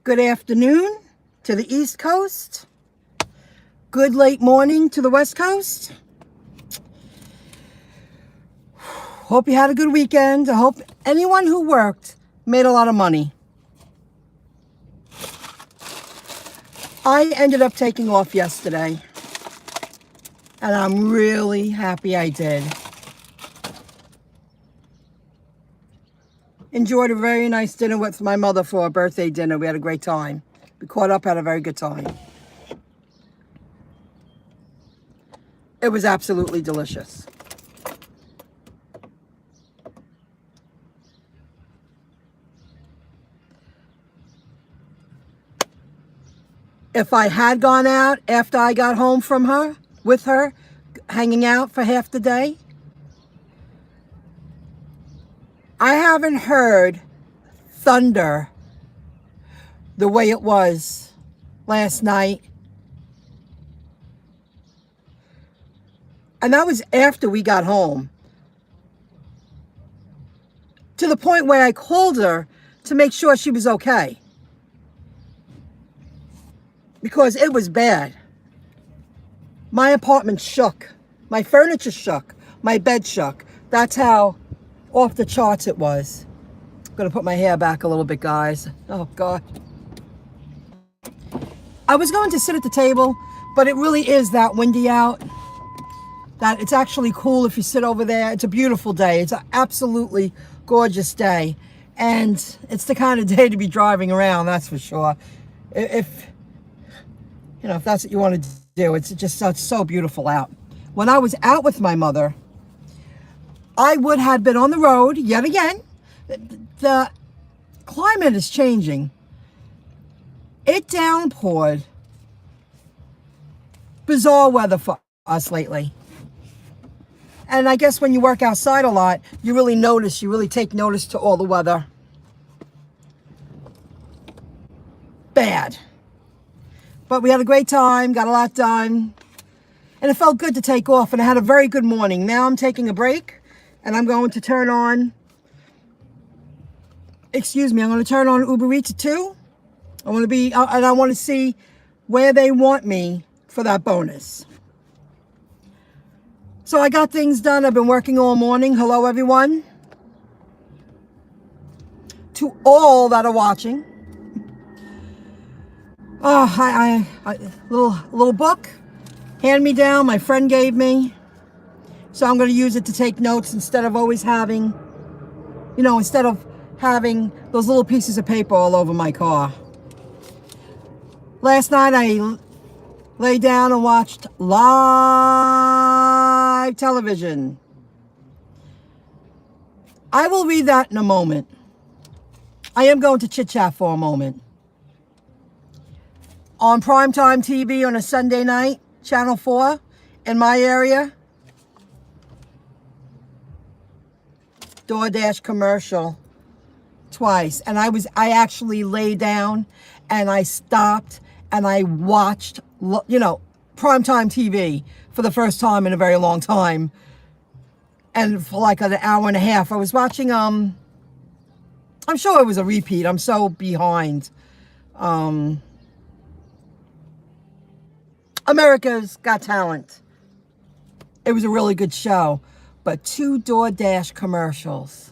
Good afternoon to the East Coast. Good late morning to the West Coast. Hope you had a good weekend. I hope anyone who worked made a lot of money. I ended up taking off yesterday, and I'm really happy I did. Enjoyed a very nice dinner with my mother for a birthday dinner. We had a great time. We caught up, had a very good time. It was absolutely delicious. If I had gone out after I got home from her, with her, hanging out for half the day, I haven't heard thunder the way it was last night. And that was after we got home. To the point where I called her to make sure she was okay. Because it was bad. My apartment shook. My furniture shook. My bed shook. That's how off the charts it was. I'm gonna put my hair back a little bit, guys. Oh God. I was going to sit at the table, but it really is that windy out that it's actually cool if you sit over there. It's a beautiful day. It's an absolutely gorgeous day. And it's the kind of day to be driving around, that's for sure. If that's what you want to do, it's just it's so beautiful out. When I was out with my mother, I would have been on the road yet again. The climate is changing. It downpoured. Bizarre weather for us lately. And I guess when you work outside a lot, you really take notice to all the weather. Bad. But we had a great time, got a lot done. And it felt good to take off, and I had a very good morning. Now I'm taking a break. And I'm going to turn on, I'm going to turn on Uber Eats 2. I want to see where they want me for that bonus. So I got things done. I've been working all morning. Hello, everyone. To all that are watching. Oh, little book, hand me down, my friend gave me. So I'm going to use it to take notes instead of always having, those little pieces of paper all over my car. Last night I lay down and watched live television. I will read that in a moment. I am going to chit-chat for a moment. On primetime TV on a Sunday night, Channel 4 in my area, DoorDash commercial twice. And I actually lay down and I stopped and I watched, primetime TV for the first time in a very long time. And for like an hour and a half, I was watching, I'm sure it was a repeat. I'm so behind. America's Got Talent. It was a really good show. But 2 DoorDash commercials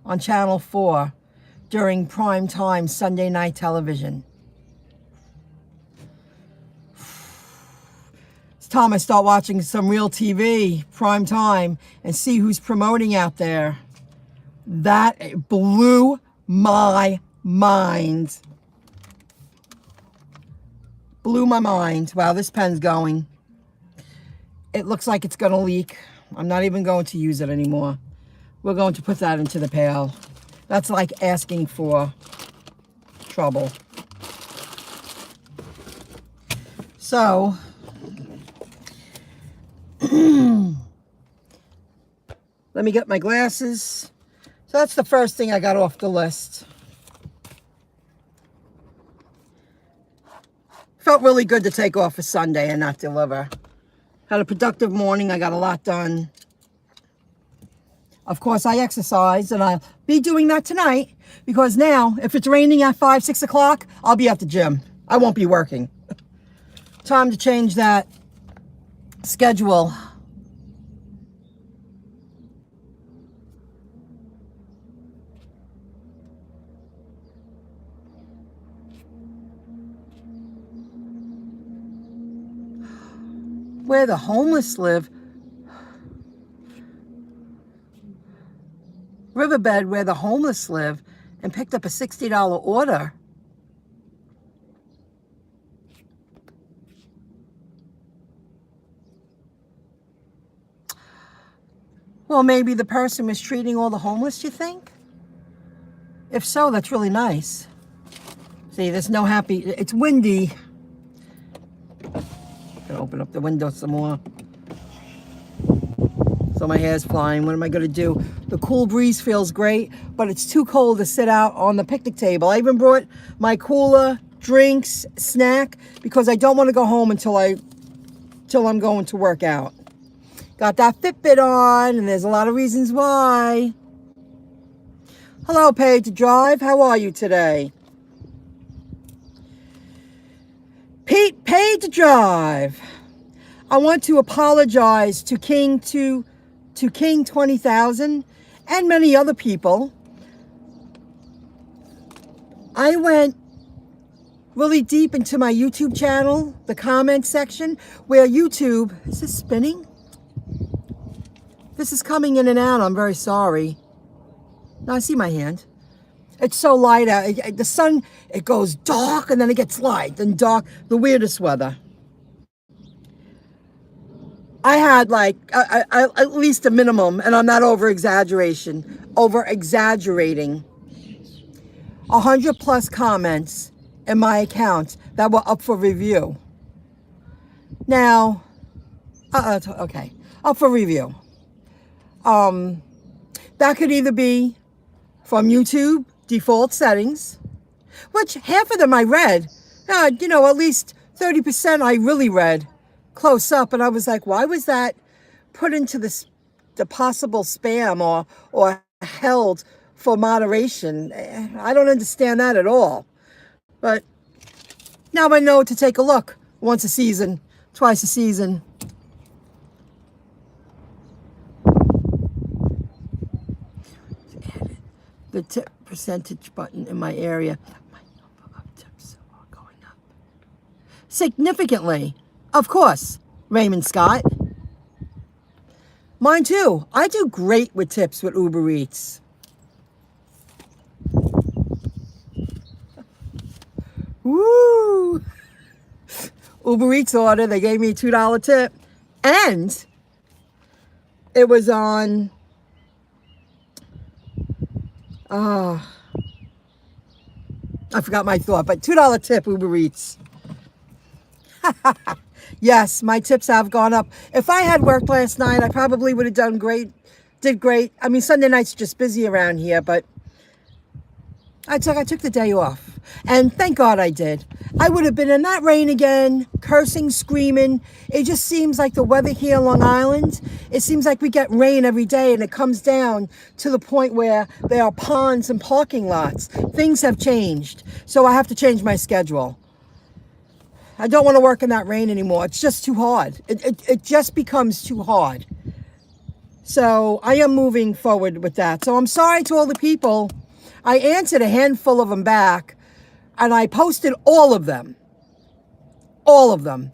on Channel 4 during primetime Sunday night television. It's time I start watching some real TV, primetime, and see who's promoting out there. That blew my mind. Blew my mind. Wow, this pen's going. It looks like it's going to leak. I'm not even going to use it anymore. We're going to put that into the pail. That's like asking for trouble. So, let me get my glasses. So that's the first thing I got off the list. Felt really good to take off a Sunday and not deliver. Had a productive morning. I got a lot done. Of course, I exercise, and I'll be doing that tonight because now, if it's raining at 5, 6 o'clock, I'll be at the gym. I won't be working. Time to change that schedule. Where the homeless live. Riverbed, where the homeless live, and picked up a $60 order. Well, maybe the person was treating all the homeless, you think? If so, that's really nice. See, there's no happy, it's windy. Gonna open up the window some more. So my hair's flying. What am I gonna do? The cool breeze feels great, but it's too cold to sit out on the picnic table. I even brought my cooler, drinks, snack, because I don't want to go home until I'm going to work out. Got that Fitbit on, and there's a lot of reasons why. Hello, Paid to Drive. How are you today? Pete, Paid to Drive. I want to apologize to King 20,000 and many other people. I went really deep into my YouTube channel, the comment section, where YouTube, is this spinning? This is coming in and out. I'm very sorry. Now I see my hand. It's so light out. The sun, it goes dark and then it gets light, then dark, the weirdest weather. I had like at least a minimum, and I'm not over-exaggerating, 100 plus comments in my account that were up for review. Now, okay, up for review. That could either be from YouTube default settings, which half of them I read. You know, at least 30% I really read close up, and I was like, why was that put into the possible spam or held for moderation? I don't understand that at all. But now I know to take a look once a season, twice a season. The tip percentage button in my area. My number of tips are going up significantly. Of course, Raymond Scott. Mine too. I do great with tips with Uber Eats. Woo! Uber Eats order, they gave me a $2 tip. And it was on, I forgot my thought, but $2 tip Uber Eats. Yes, my tips have gone up. If I had worked last night, I probably would have done great, did great. I mean, Sunday night's just busy around here, but I took the day off. And thank God I did. I would have been in that rain again, cursing, screaming. It just seems like the weather here on Long Island, it seems like we get rain every day, and it comes down to the point where there are ponds and parking lots. Things have changed. So I have to change my schedule. I don't want to work in that rain anymore. It's just too hard. It just becomes too hard. So I am moving forward with that. So I'm sorry to all the people. I answered a handful of them back, and I posted all of them. All of them.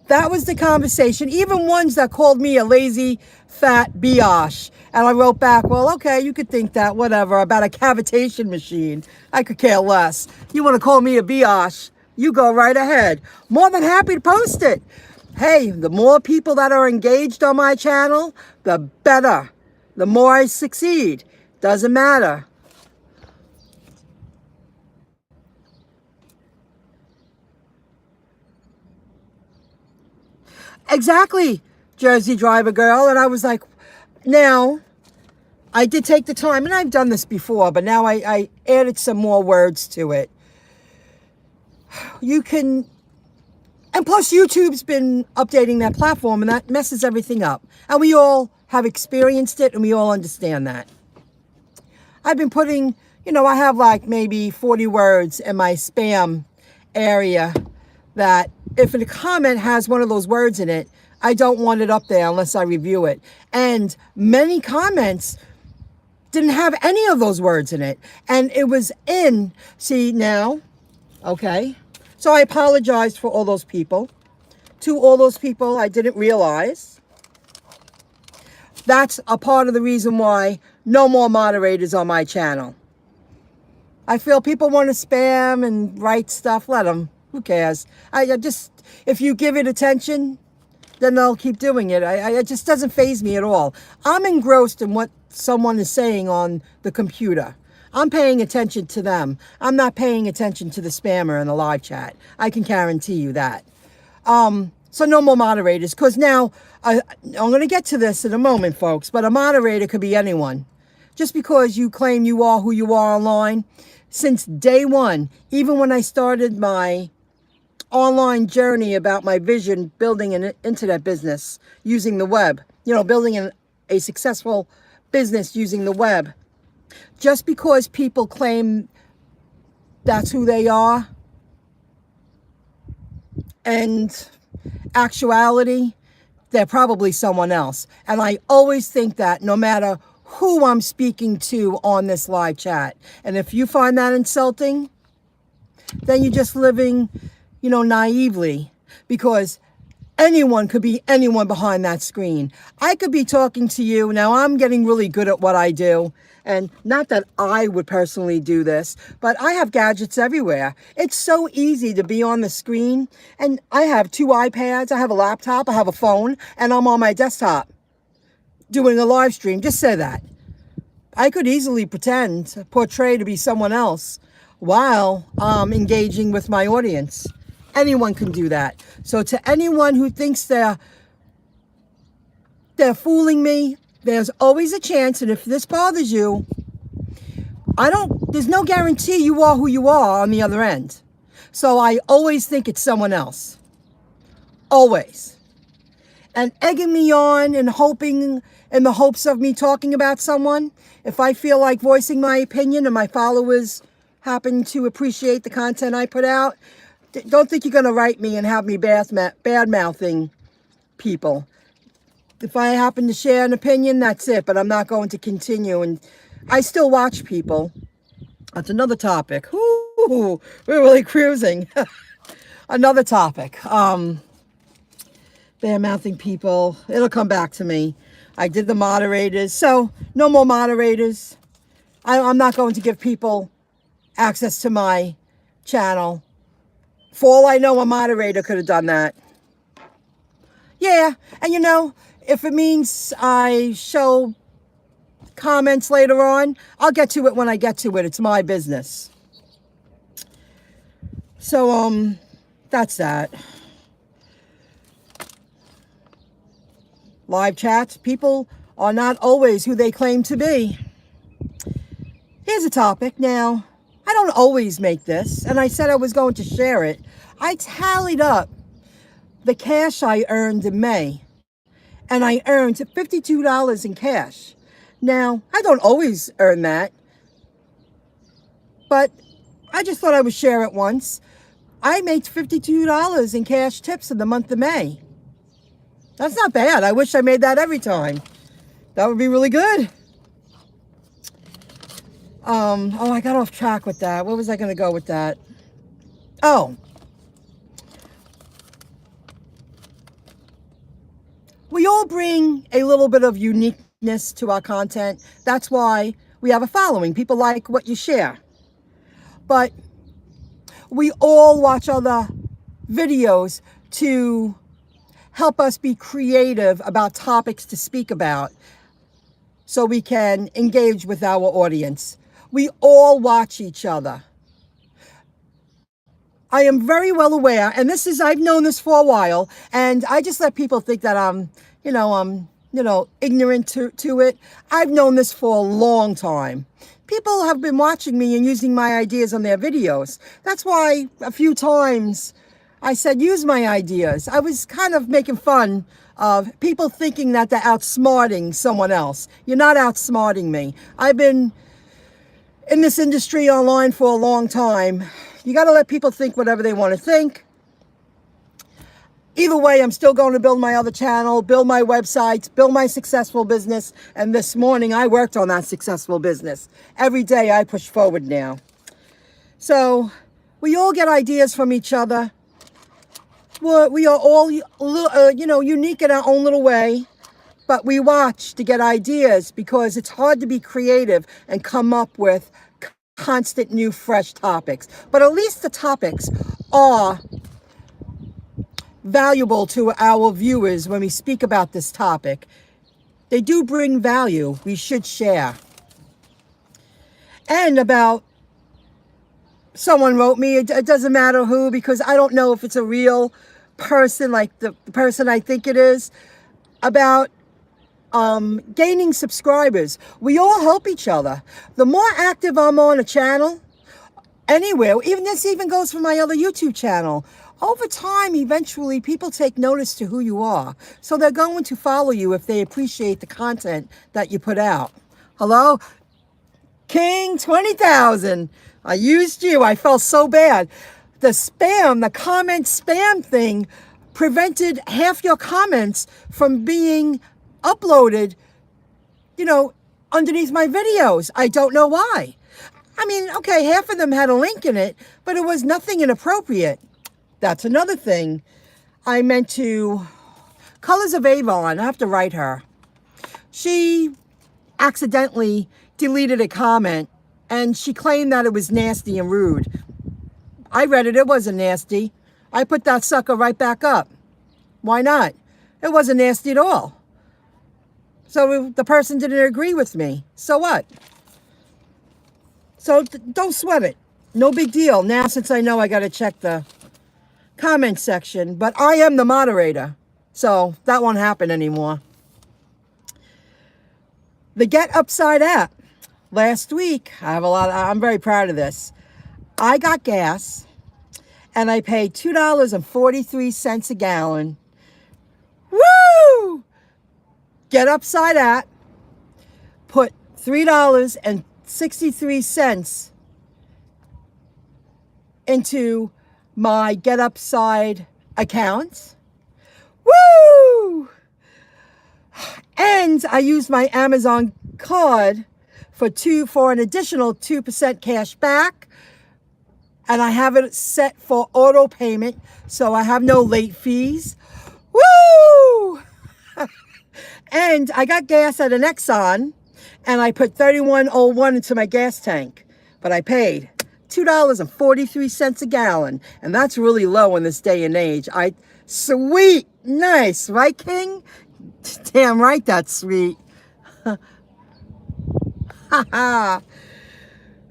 That was the conversation. Even ones that called me a lazy, fat biatch. And I wrote back, well, okay, you could think that, whatever, about a cavitation machine. I could care less. You want to call me a biatch? You go right ahead. More than happy to post it. Hey, the more people that are engaged on my channel, the better. The more I succeed. Doesn't matter. Exactly, Jersey driver girl. And I was like, now, I did take the time, and I've done this before, but now I added some more words to it. You can, and plus YouTube's been updating that platform, and that messes everything up. And we all have experienced it, and we all understand that. I've been putting, I have like maybe 40 words in my spam area that if a comment has one of those words in it, I don't want it up there unless I review it. And many comments didn't have any of those words in it. And it was in, see now, okay. So I apologized for all those people. To all those people I didn't realize. That's a part of the reason why no more moderators on my channel. I feel people want to spam and write stuff, let them. Who cares? I just, if you give it attention, then they'll keep doing it. It just doesn't faze me at all. I'm engrossed in what someone is saying on the computer. I'm paying attention to them. I'm not paying attention to the spammer in the live chat. I can guarantee you that. So no more moderators, because now, I'm going to get to this in a moment, folks, but a moderator could be anyone. Just because you claim you are who you are online, since day one, even when I started my online journey about my vision, building an internet business using the web, building a successful business using the web, just because people claim that's who they are, and actuality, they're probably someone else. And I always think that no matter who I'm speaking to on this live chat. And if you find that insulting, then you're just living, naively, because anyone could be anyone behind that screen. I could be talking to you. Now, I'm getting really good at what I do. And not that I would personally do this, but I have gadgets everywhere. It's so easy to be on the screen. And I have 2 iPads, I have a laptop, I have a phone, and I'm on my desktop doing a live stream. Just say that. I could easily portray to be someone else while engaging with my audience. Anyone can do that. So to anyone who thinks they're fooling me, there's always a chance. And if this bothers you, there's no guarantee you are who you are on the other end. So I always think it's someone else. Always. And egging me on and hoping, in the hopes of me talking about someone, if I feel like voicing my opinion and my followers happen to appreciate the content I put out, don't think you're going to write me and have me bad-mouthing people. If I happen to share an opinion, that's it, but I'm not going to continue. And I still watch people. That's another topic. Ooh, we're really cruising. Another topic. Bad-mouthing people. It'll come back to me. I did the moderators. So, no more moderators. I'm not going to give people access to my channel. For all I know, a moderator could have done that. Yeah, and if it means I show comments later on, I'll get to it when I get to it. It's my business. So, that's that. Live chats, people are not always who they claim to be. Here's a topic. Now, I don't always make this, and I said I was going to share it. I tallied up the cash I earned in May, and I earned $52 in cash. Now, I don't always earn that, but I just thought I would share it once. I made $52 in cash tips in the month of May. That's not bad. I wish I made that every time. That would be really good. I got off track with that. Where was I going to go with that? Oh. We all bring a little bit of uniqueness to our content. That's why we have a following. People like what you share. But we all watch other videos to help us be creative about topics to speak about so we can engage with our audience. We all watch each other. I am very well aware, and I've known this for a while, and I just let people think that I'm ignorant to it. I've known this for a long time. People have been watching me and using my ideas on their videos. That's why a few times I said, use my ideas. I was kind of making fun of people thinking that they're outsmarting someone else. You're not outsmarting me. I've been in this industry online for a long time. You got to let people think whatever they want to think. Either way, I'm still going to build my other channel, build my websites, build my successful business. And this morning I worked on that successful business. Every day I push forward now. So we all get ideas from each other. We are all, unique in our own little way, but we watch to get ideas because it's hard to be creative and come up with constant new, fresh topics. But at least the topics are valuable to our viewers when we speak about this topic. They do bring value. We should share. And about someone wrote me, it doesn't matter who, because I don't know if it's a real person like the person I think it is, about gaining subscribers. We all help each other. The more active I'm on a channel, anywhere, even this even goes for my other YouTube channel, over time, eventually, people take notice to who you are. So they're going to follow you if they appreciate the content that you put out. Hello? King 20,000. I used you. I felt so bad. The comment spam thing prevented half your comments from being uploaded, underneath my videos. I don't know why. I mean, okay, half of them had a link in it, but it was nothing inappropriate. That's another thing. I meant to, Colors of Avon, I have to write her. She accidentally deleted a comment and she claimed that it was nasty and rude. I read it, it wasn't nasty. I put that sucker right back up. Why not? It wasn't nasty at all. So the person didn't agree with me. So what? So don't sweat it. No big deal. Now, since I know I got to check the comment section, but I am the moderator, so that won't happen anymore. The Get Upside app. Last week, I'm very proud of this. I got gas and I paid $2.43 a gallon. Woo! Get Upside app put $3.63 into my Get Upside account. Woo! And I used my Amazon card for an additional 2% cash back. And I have it set for auto payment, so I have no late fees. Woo! And I got gas at an Exxon, and I put 31.01 into my gas tank, but I paid $2.43 a gallon, and that's really low in this day and age. Sweet, nice, right, King? Damn right, that's sweet.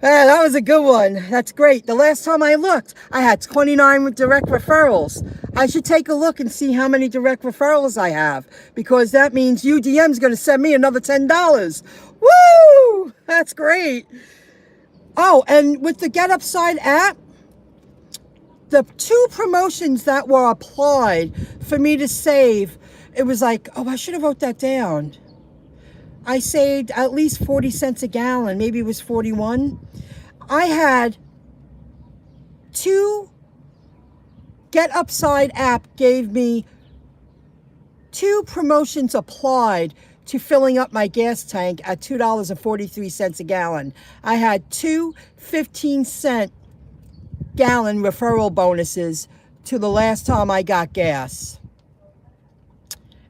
Yeah, that was a good one. That's great. The last time I looked, I had 29 direct referrals. I should take a look and see how many direct referrals I have, because that means UDM is going to send me another $10. Woo! That's great. Oh, and with the Get Upside app, the 2 promotions that were applied for me to save, it was like, oh, I should have wrote that down. I saved at least 40 cents a gallon. Maybe it was 41. I had 2 Get Upside app gave me 2 promotions applied to filling up my gas tank at $2.43 a gallon. I had 2 15-cent gallon referral bonuses to the last time I got gas.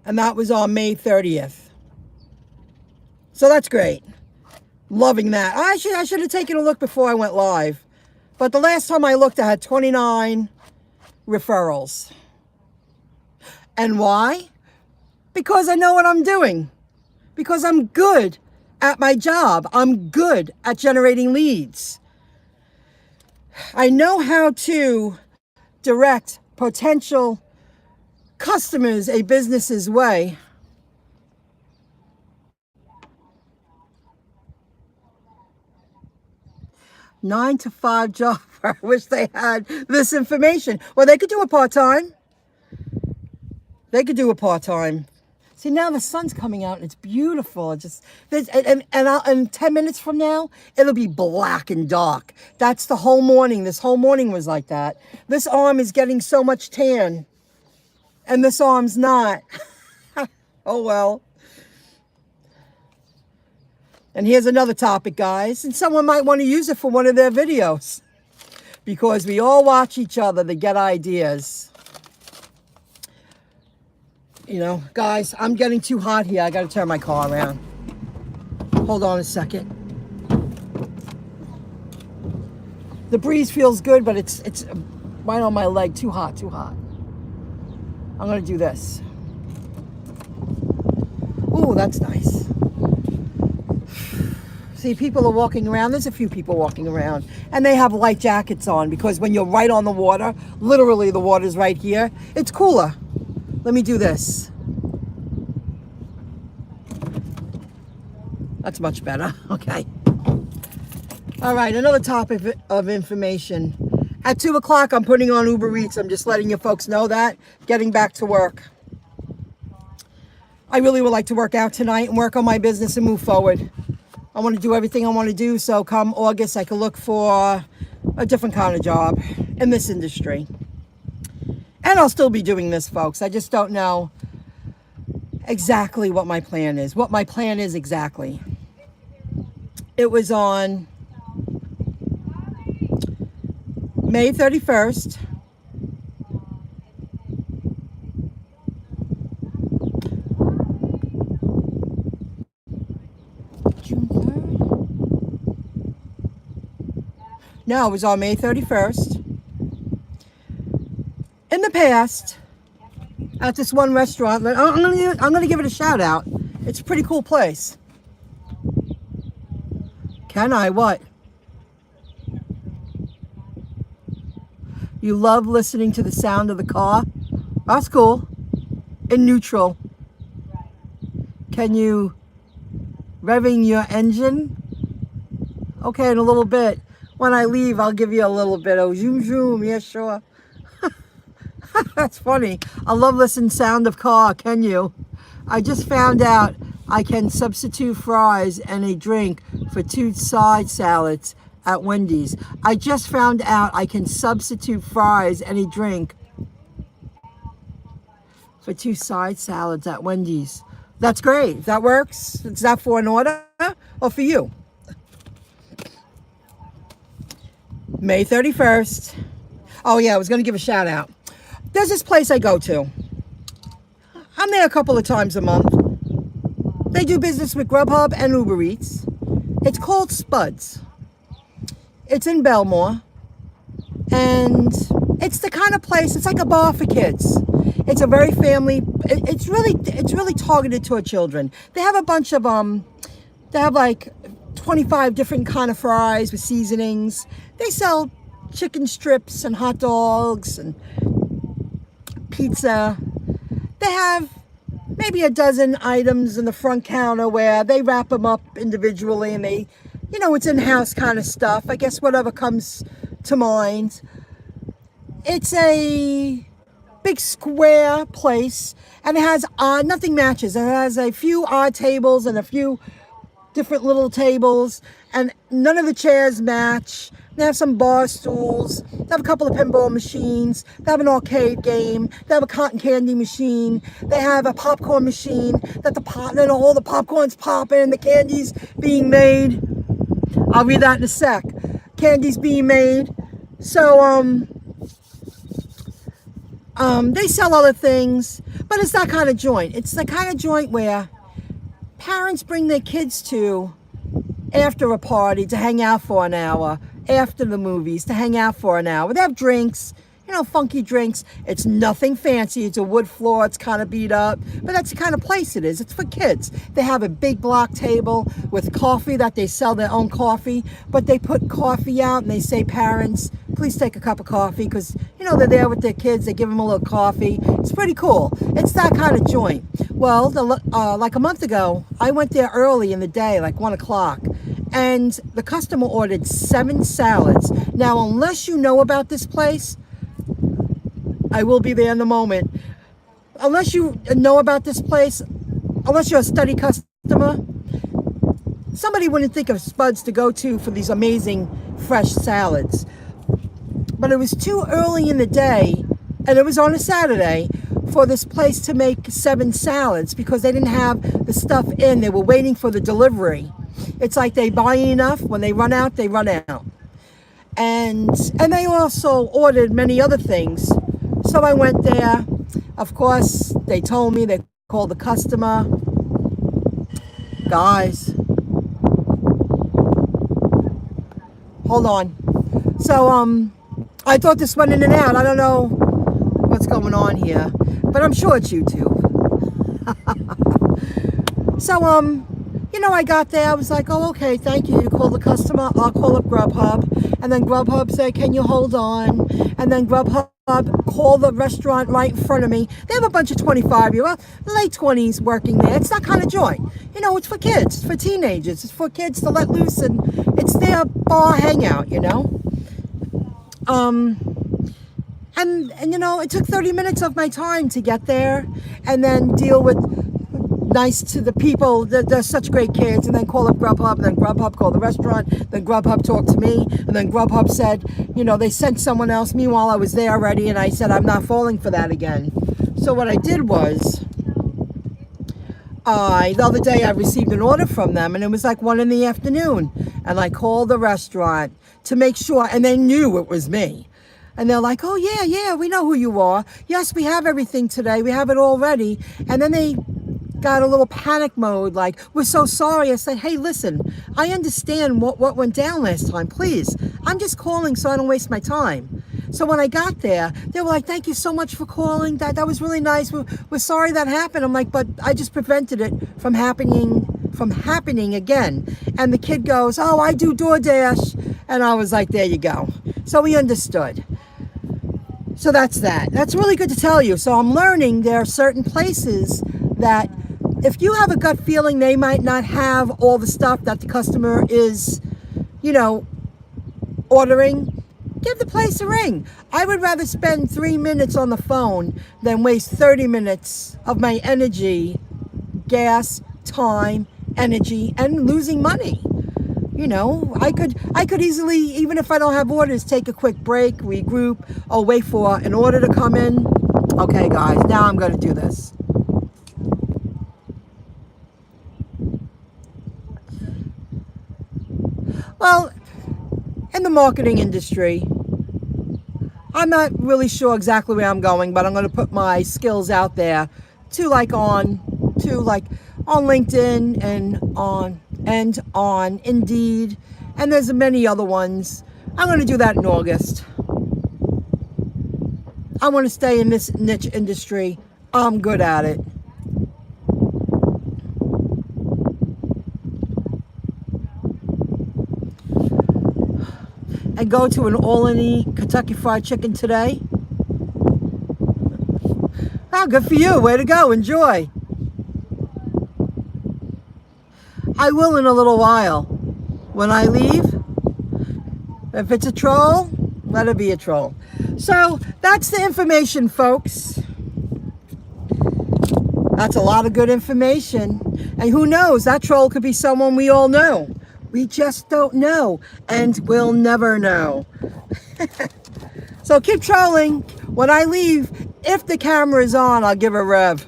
And that was on May 30th. So that's great. Loving that. I should have taken a look before I went live. But the last time I looked, I had 29 referrals. And why? Because I know what I'm doing. Because I'm good at my job. I'm good at generating leads. I know how to direct potential customers a business's way. 9 to 5 job. I wish they had this information. Well, they could do a part-time. They could do a part-time. See, now the sun's coming out and it's beautiful. It just, and 10 minutes from now, it'll be black and dark. That's the whole morning. This whole morning was like that. This arm is getting so much tan and this arm's not. Oh, well. And here's another topic, guys. And someone might want to use it for one of their videos, because we all watch each other to get ideas. You know, guys, I'm getting too hot here. I got to turn my car around. Hold on a second. The breeze feels good, but it's right on my leg. Too hot, too hot. I'm going to do this. Ooh, that's nice. See, people are walking around. There's a few people walking around, and they have light jackets on, because when you're right on the water, literally the water's right here, it's cooler. Let me do this. That's much better. Okay. All right, another topic of information. At 2 o'clock, I'm putting on Uber Eats. I'm just letting you folks know that. Getting back to work. I really would like to work out tonight and work on my business and move forward. I want to do everything I want to do, so come August, I can look for a different kind of job in this industry. And I'll still be doing this, folks. I just don't know exactly what my plan is. What my plan is exactly. It was on May 31st. June 3rd? No, it was on May 31st. In the past, at this one restaurant, I'm gonna give it a shout out. It's a pretty cool place. Can I? What? You love listening to the sound of the car? That's cool. In neutral. Can you revving your engine? Okay, in a little bit. When I leave, I'll give you a little bit of zoom zoom. Yeah, sure. That's funny. I love listening sound of car. Can you? I just found out I can substitute fries and a drink for 2 side salads at Wendy's. I just found out I can substitute fries and a drink for 2 side salads at Wendy's. That's great. If that works, is that for an order or for you? May 31st. Oh yeah, I was going to give a shout out. There's this place I go to. I'm there a couple of times a month. They do business with Grubhub and Uber Eats. It's called Spuds. It's in Belmore. And it's the kind of place, it's like a bar for kids. It's a very family, it's really targeted toward children. They have a bunch of, they have like 25 different kind of fries with seasonings. They sell chicken strips and hot dogs and pizza. They have maybe a dozen items in the front counter where they wrap them up individually, and they, you know, it's in-house kind of stuff. I guess whatever comes to mind. It's a big square place, and it has nothing matches. It has a few odd tables and a few different little tables, and none of the chairs match. They have some bar stools. They have a couple of pinball machines. They have an arcade game. They have a cotton candy machine. They have a popcorn machine that and all the popcorn's popping and the candy's being made. I'll read that in a sec. Candy's being made. So, they sell other things, but it's that kind of joint. It's the kind of joint where parents bring their kids to after a party to hang out for an hour, after the movies to hang out for an hour. They have drinks, you know, funky drinks. It's nothing fancy. It's a wood floor. It's kind of beat up, but that's the kind of place it is. It's for kids. They have a big block table with coffee that they sell their own coffee, but they put coffee out and they say, parents, please take a cup of coffee, because, you know, they're there with their kids. They give them a little coffee. It's pretty cool. It's that kind of joint. Well, like a month ago, I went there early in the day, like 1 o'clock, and the customer ordered 7 salads. Now, unless you know about this place, I will be there in a moment. Unless you know about this place, unless you're a steady customer, somebody wouldn't think of Spuds to go to for these amazing fresh salads. But it was too early in the day, and it was on a Saturday, for this place to make 7 salads because they didn't have the stuff in. They were waiting for the delivery. It's like they buy enough. When they run out, they run out. And they also ordered many other things. So I went there. Of course, they told me, they called the customer. Guys, hold on. So I thought this went in and out. I don't know what's going on here, but I'm sure it's YouTube. So you know, I got there, I was like, oh, okay, thank you. You call the customer, I'll call up Grubhub. And then Grubhub said, can you hold on? And then Grubhub called the restaurant right in front of me. They have a bunch of 25-year-old, late 20s working there. It's that kind of joint. You know, it's for kids, it's for teenagers, it's for kids to let loose, and it's their bar hangout, you know. And you know, it took 30 minutes of my time to get there and then deal with nice to the people. They're such great kids, and then call up Grubhub, and then Grubhub called the restaurant, then Grubhub talked to me, and then Grubhub said, you know, they sent someone else. Meanwhile, I was there already, and I said, I'm not falling for that again. So what I did was, the other day I received an order from them, and it was like 1 in the afternoon, and I called the restaurant to make sure, and they knew it was me. And they're like, oh yeah, we know who you are. Yes, we have everything today. We have it all ready. And then they got a little panic mode, like, we're so sorry. I said, hey, listen, I understand what went down last time. Please, I'm just calling so I don't waste my time. So when I got there, they were like, thank you so much for calling. That was really nice. We're sorry that happened. I'm like, but I just prevented it from happening again. And the kid goes, oh, I do DoorDash. And I was like, there you go. So he understood. So that's that. That's really good to tell you. So I'm learning there are certain places that if you have a gut feeling they might not have all the stuff that the customer is, you know, ordering, give the place a ring. I would rather spend 3 minutes on the phone than waste 30 minutes of my energy, gas, time, energy, and losing money. You know, I could easily, even if I don't have orders, take a quick break, regroup, or wait for an order to come in. Okay, guys, now I'm going to do this. Well, in the marketing industry, I'm not really sure exactly where I'm going, but I'm going to put my skills out there to like on LinkedIn and on Indeed, and there's many other ones. I'm going to do that in August. I want to stay in this niche industry. I'm good at it. And go to an all-you-can-eat Kentucky Fried Chicken today. Oh, good for you. Way to go. Enjoy. I will in a little while. When I leave, if it's a troll, let it be a troll. So that's the information, folks. That's a lot of good information. And who knows, that troll could be someone we all know. We just don't know, and we'll never know. So keep trolling. When I leave, if the camera is on, I'll give a rev.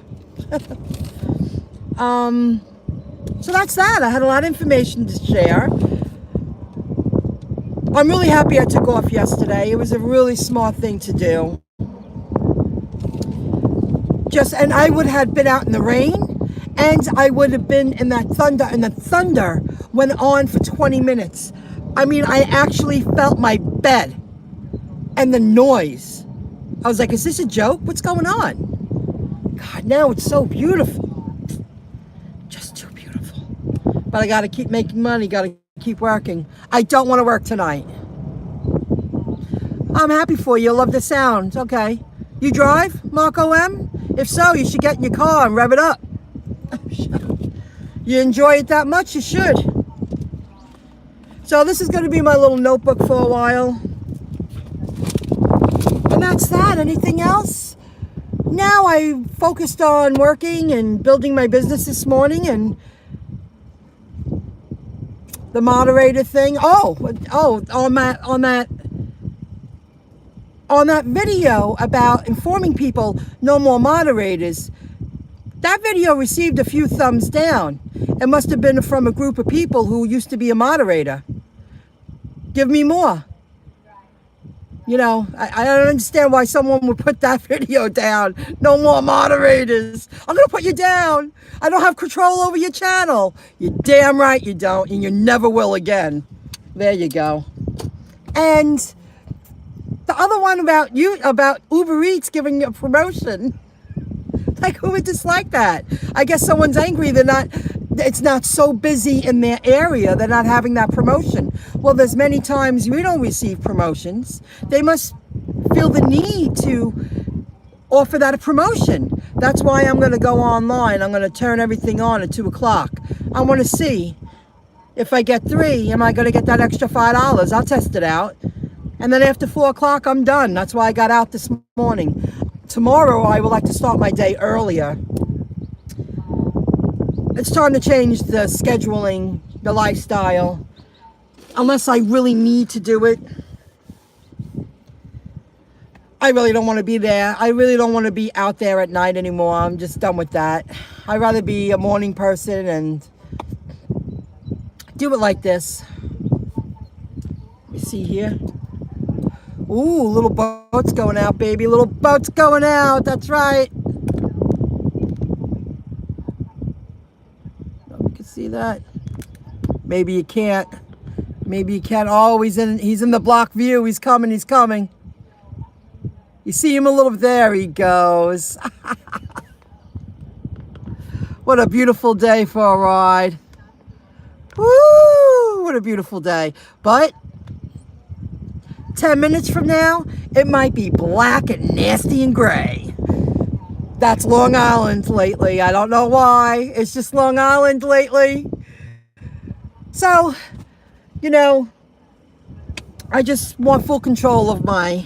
So that's that. I had a lot of information to share. I'm really happy I took off yesterday. It was a really smart thing to do. And I would have been out in the rain, and I would have been in that thunder, and the thunder went on for 20 minutes. I mean, I actually felt my bed and the noise. I was like, is this a joke? What's going on? God, now it's so beautiful. Just too beautiful. But I got to keep making money, got to keep working. I don't want to work tonight. I'm happy for you. I love the sound. Okay. You drive, Marco M? If so, you should get in your car and rev it up. You enjoy it that much? You should. So this is going to be my little notebook for a while. And that's that. Anything else? Now I focused on working and building my business this morning, and the moderator thing. Oh, on that video about informing people no more moderators. That video received a few thumbs down. It must have been from a group of people who used to be a moderator. Give me more. You know, I don't understand why someone would put that video down. No more moderators. I'm going to put you down. I don't have control over your channel. You're damn right you don't, and you never will again. There you go. And the other one about Uber Eats giving you a promotion. Like, who would dislike that? I guess someone's angry it's not so busy in their area, they're not having that promotion. Well, there's many times we don't receive promotions. They must feel the need to offer that a promotion. That's why I'm going to go online. I'm going to turn everything on at 2 o'clock. I want to see if I get 3, am I going to get that extra $5? I'll test it out. And then after 4 o'clock, I'm done. That's why I got out this morning. Tomorrow, I would like to start my day earlier. It's time to change the scheduling, the lifestyle. Unless I really need to do it. I really don't want to be there. I really don't want to be out there at night anymore. I'm just done with that. I'd rather be a morning person and do it like this. Let me see here. Ooh, little boat's going out, baby. Little boat's going out. That's right. You can see that. Maybe you can't. Maybe you can't. Oh, he's in the block view. He's coming. He's coming. You see him a little. There he goes. What a beautiful day for a ride. Woo! What a beautiful day. But 10 minutes from now, it might be black and nasty and gray. That's Long Island lately. I don't know why. It's just Long Island lately. So, you know, I just want full control of my...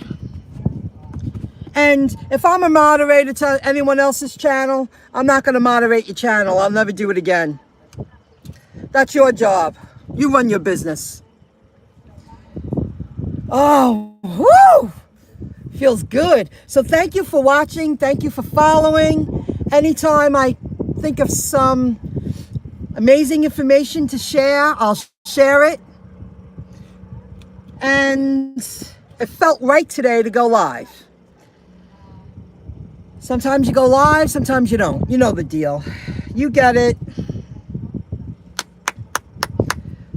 And if I'm a moderator to anyone else's channel, I'm not going to moderate your channel. I'll never do it again. That's your job. You run your business. Oh, woo! Feels good. So thank you for watching. Thank you for following. Anytime I think of some amazing information to share, I'll share it. And it felt right today to go live. Sometimes you go live, sometimes you don't. You know the deal. You get it.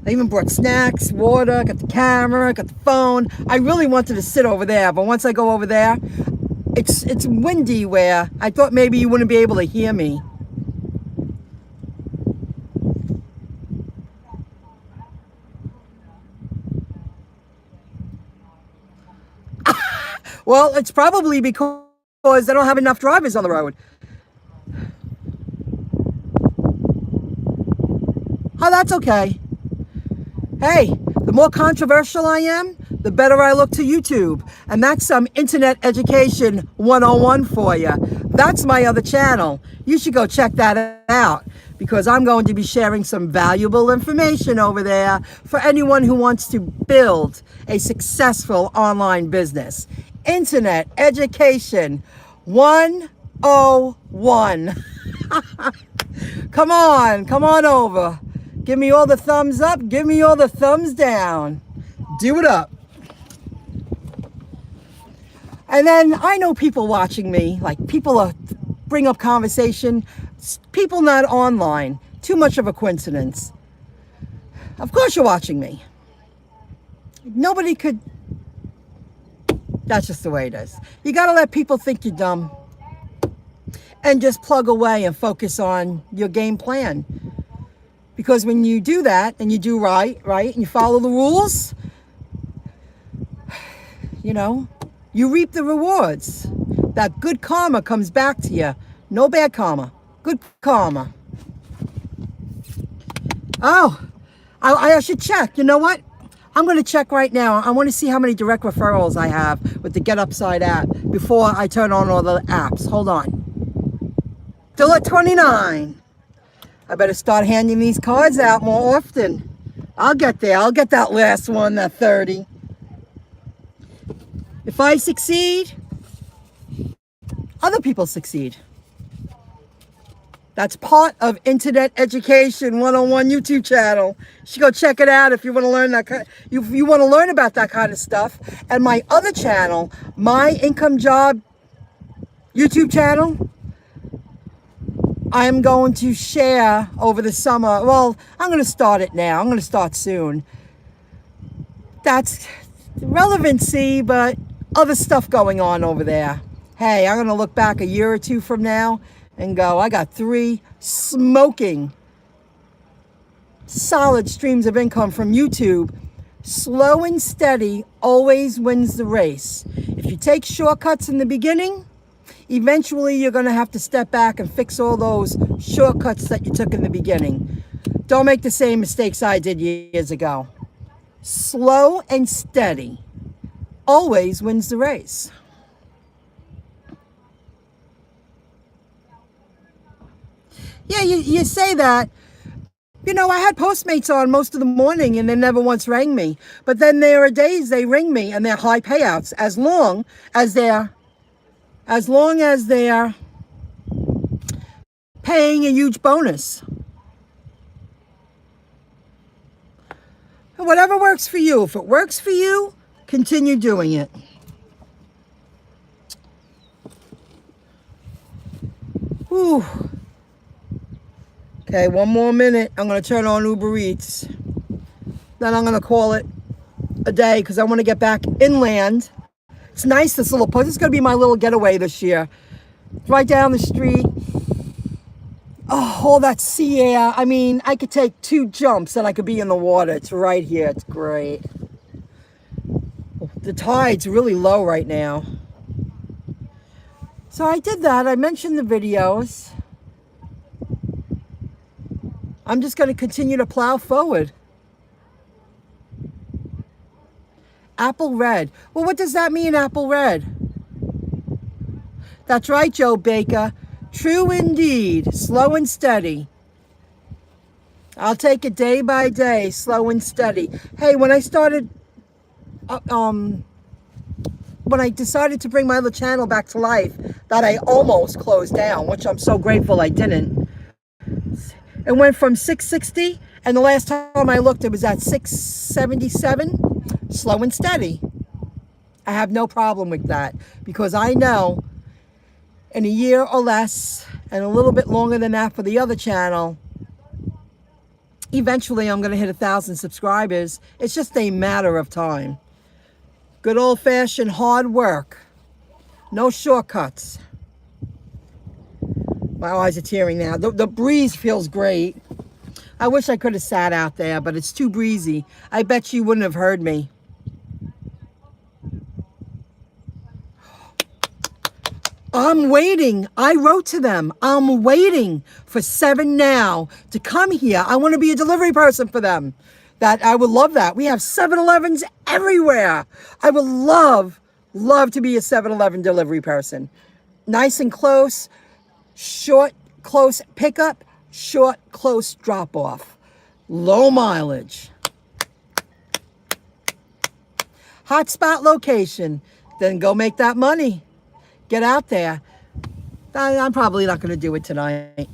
I even brought snacks, water, got the camera, got the phone. I really wanted to sit over there, but once I go over there, it's windy where I thought maybe you wouldn't be able to hear me. Well, it's probably because they don't have enough drivers on the road. Oh, that's okay. Hey, the more controversial I am, the better I look to YouTube. And that's some internet education 101 for you. That's my other channel. You should go check that out because I'm going to be sharing some valuable information over there for anyone who wants to build a successful online business. Internet education 101. Come on over. Give me all the thumbs up. Give me all the thumbs down. Do it up. And then I know people watching me, like people bring up conversation. People not online. Too much of a coincidence. Of course you're watching me. Nobody could. That's just the way it is. You got to let people think you're dumb. And just plug away and focus on your game plan. Because when you do that and you do right, and you follow the rules, you know, you reap the rewards. That good karma comes back to you. No bad karma. Good karma. Oh, I should check. You know what? I'm going to check right now. I want to see how many direct referrals I have with the Get Upside app before I turn on all the apps. Hold on. Still at 29. I better start handing these cards out more often. I'll get there. I'll get that last one, that 30. If I succeed, other people succeed. That's part of Internet Education 101 YouTube channel. You should go check it out if you want to learn that. You want to learn about that kind of stuff. And my other channel, MyIncomeJob YouTube channel, I'm going to share over the summer. Well, I'm going to start it now. I'm going to start soon. That's relevancy, but other stuff going on over there. Hey, I'm going to look back a year or two from now and go, I got 3 smoking solid streams of income from YouTube. Slow and steady always wins the race. If you take shortcuts in the beginning, eventually you're going to have to step back and fix all those shortcuts that you took in the beginning. Don't make the same mistakes I did years ago. Slow and steady always wins the race. Yeah, you say that. You know, I had Postmates on most of the morning and they never once rang me. But then there are days they ring me and they're high payouts as long as they're paying a huge bonus. And whatever works for you. If it works for you, continue doing it. Whew. Okay, 1 more minute. I'm going to turn on Uber Eats. Then I'm going to call it a day because I want to get back inland. It's nice, this little place. This is going to be my little getaway this year. Right down the street. Oh, all that sea air. I mean, I could take 2 jumps and I could be in the water. It's right here. It's great. The tide's really low right now. So I did that. I mentioned the videos. I'm just going to continue to plow forward. Apple red. Well, what does that mean, apple red? That's right, Joe Baker. True indeed. Slow and steady. I'll take it day by day, slow and steady. Hey, when I started, when I decided to bring my other channel back to life, that I almost closed down, which I'm so grateful I didn't. It went from 660, and the last time I looked, it was at 677. Slow and steady. I have no problem with that because I know in a year or less, and a little bit longer than that for the other channel, eventually I'm going to hit 1,000 subscribers. It's just a matter of time. Good old-fashioned hard work. No shortcuts. My eyes are tearing now. The breeze feels great. I wish I could have sat out there, but it's too breezy. I bet you wouldn't have heard me. I'm waiting. I wrote to them. I'm waiting for 7 Now to come here. I want to be a delivery person for them. I would love that. We have 7-Elevens everywhere. I would love to be a 7-Eleven delivery person. Nice and close. Short, close pickup, short, close drop off. Low mileage. Hotspot location. Then go make that money. Get out there. I'm probably not going to do it tonight.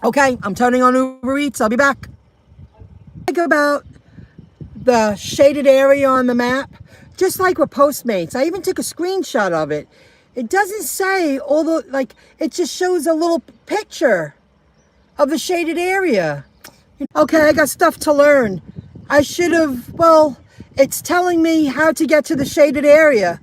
Okay, I'm turning on Uber Eats. I'll be back. Think about the shaded area on the map. Just like with Postmates. I even took a screenshot of it. It doesn't say all the, like, it just shows a little picture of the shaded area. Okay, I got stuff to learn. I should have, well, it's telling me how to get to the shaded area.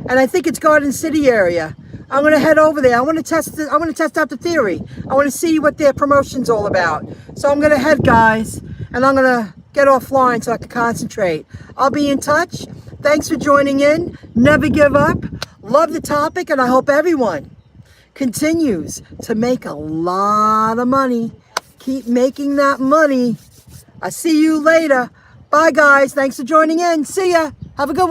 And I think it's Garden City area. I'm going to head over there. I want to test out the theory. I want to see what their promotion's all about. So I'm going to head, guys, and I'm going to get offline so I can concentrate. I'll be in touch. Thanks for joining in. Never give up. Love the topic, and I hope everyone continues to make a lot of money. Keep making that money. I'll see you later. Bye, guys. Thanks for joining in. See ya. Have a good one.